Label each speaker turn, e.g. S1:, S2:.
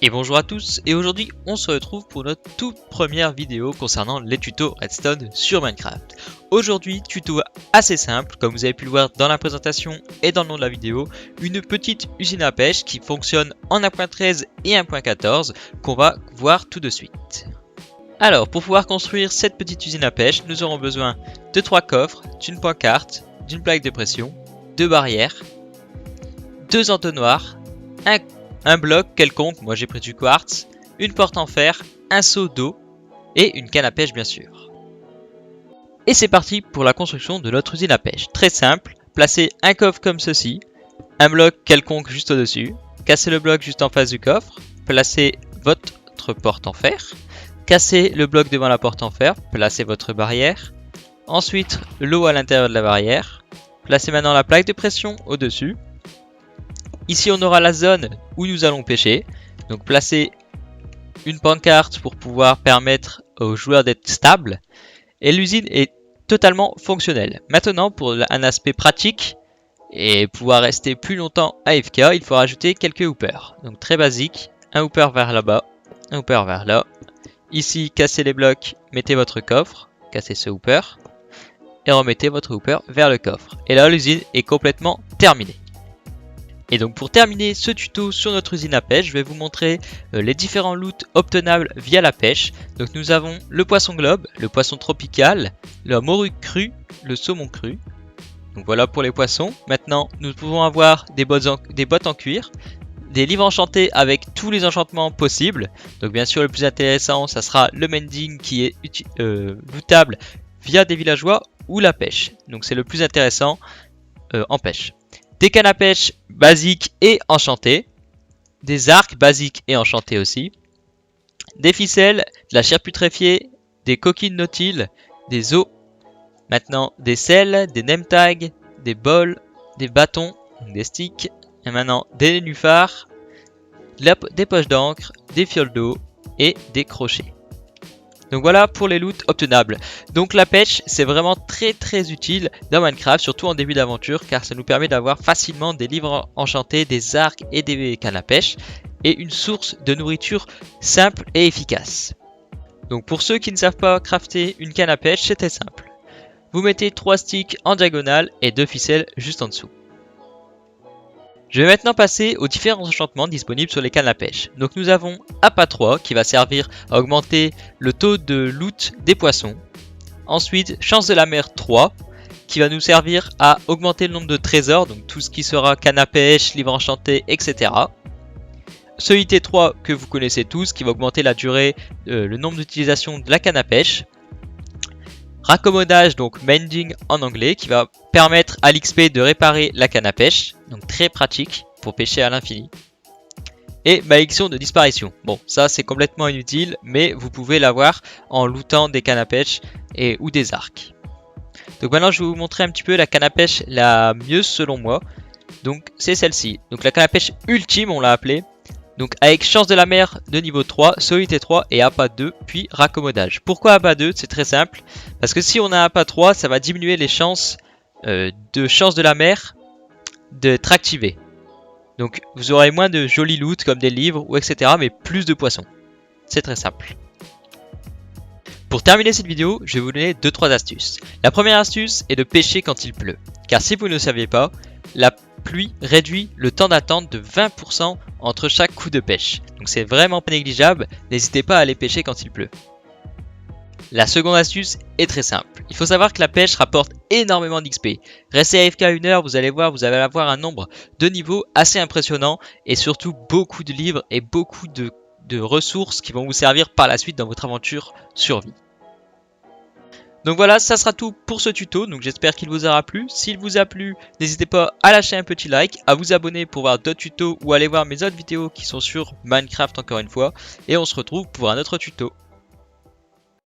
S1: Et bonjour à tous, et aujourd'hui on se retrouve pour notre toute première vidéo concernant les tutos Redstone sur Minecraft. Aujourd'hui, tuto assez simple, comme vous avez pu le voir dans la présentation et dans le nom de la vidéo, une petite usine à pêche qui fonctionne en 1.13 et 1.14 qu'on va voir tout de suite. Alors, pour pouvoir construire cette petite usine à pêche, nous aurons besoin de 3 coffres, d'une pancarte, d'une plaque de pression, 2 barrières, 2 entonnoirs, un bloc quelconque, moi j'ai pris du quartz, une porte en fer, un seau d'eau et une canne à pêche bien sûr. Et c'est parti pour la construction de notre usine à pêche. Très simple, placez un coffre comme ceci, un bloc quelconque juste au-dessus, cassez le bloc juste en face du coffre, placez votre porte en fer, cassez le bloc devant la porte en fer, placez votre barrière, ensuite l'eau à l'intérieur de la barrière, placez maintenant la plaque de pression au-dessus. Ici on aura la zone où nous allons pêcher, donc placez une pancarte pour pouvoir permettre aux joueurs d'être stables, et l'usine est totalement fonctionnelle. Maintenant pour un aspect pratique, et pouvoir rester plus longtemps AFK, il faut rajouter quelques hoopers. Donc très basique, un hooper vers là-bas, un hooper vers là. Ici cassez les blocs, mettez votre coffre, cassez ce hooper, et remettez votre hooper vers le coffre. Et là l'usine est complètement terminée. Et donc pour terminer ce tuto sur notre usine à pêche, je vais vous montrer les différents loots obtenables via la pêche. Donc nous avons le poisson globe, le poisson tropical, la morue crue, le saumon cru. Donc voilà pour les poissons. Maintenant nous pouvons avoir des bottes en cuir, des livres enchantés avec tous les enchantements possibles. Donc bien sûr le plus intéressant ça sera le mending qui est lootable via des villageois ou la pêche. Donc c'est le plus intéressant en pêche. Des cannes à pêche basiques et enchantées, des arcs basiques et enchantés aussi, des ficelles, de la chair putréfiée, des coquilles nautiles, des os, maintenant des selles, des name tags, des bols, des bâtons, des sticks, et maintenant des nénuphars, des poches d'encre, des fioles d'eau et des crochets. Donc voilà pour les loots obtenables. Donc la pêche c'est vraiment très utile dans Minecraft, surtout en début d'aventure, car ça nous permet d'avoir facilement des livres enchantés, des arcs et des cannes à pêche, et une source de nourriture simple et efficace. Donc pour ceux qui ne savent pas crafter une canne à pêche, c'est très simple. Vous mettez 3 sticks en diagonale et 2 ficelles juste en dessous. Je vais maintenant passer aux différents enchantements disponibles sur les cannes à pêche. Donc nous avons Appât 3 qui va servir à augmenter le taux de loot des poissons. Ensuite Chance de la mer 3 qui va nous servir à augmenter le nombre de trésors, donc tout ce qui sera canne à pêche, livre enchanté, etc. Ce IT3 que vous connaissez tous qui va augmenter la durée, le nombre d'utilisation de la canne à pêche. Raccommodage, donc mending en anglais, qui va permettre à l'XP de réparer la canne à pêche, donc très pratique pour pêcher à l'infini. Et malédiction de disparition. Bon, ça c'est complètement inutile, mais vous pouvez l'avoir en lootant des cannes à pêche ou des arcs. Donc maintenant je vais vous montrer un petit peu la canne à pêche la mieux selon moi. Donc c'est celle-ci. Donc la canne à pêche ultime on l'a appelée. Donc avec Chance de la mer de niveau 3, Solité 3 et Appât 2, puis Raccommodage. Pourquoi Appât 2? C'est très simple. Parce que si on a Appât 3, ça va diminuer les chances de Chance de la mer d'être activées. Donc vous aurez moins de jolis loot comme des livres ou etc. mais plus de poissons. C'est très simple. Pour terminer cette vidéo, je vais vous donner 2-3 astuces. La première astuce est de pêcher quand il pleut. Car si vous ne le saviez pas, la pluie réduit le temps d'attente de 20% entre chaque coup de pêche. Donc c'est vraiment pas négligeable, n'hésitez pas à aller pêcher quand il pleut. La seconde astuce est très simple. Il faut savoir que la pêche rapporte énormément d'XP. Restez AFK 1 heure, vous allez voir, vous allez avoir un nombre de niveaux assez impressionnant et surtout beaucoup de livres et beaucoup de ressources qui vont vous servir par la suite dans votre aventure survie. Donc voilà, ça sera tout pour ce tuto, donc j'espère qu'il vous aura plu. S'il vous a plu, n'hésitez pas à lâcher un petit like, à vous abonner pour voir d'autres tutos ou aller voir mes autres vidéos qui sont sur Minecraft encore une fois. Et on se retrouve pour un autre tuto.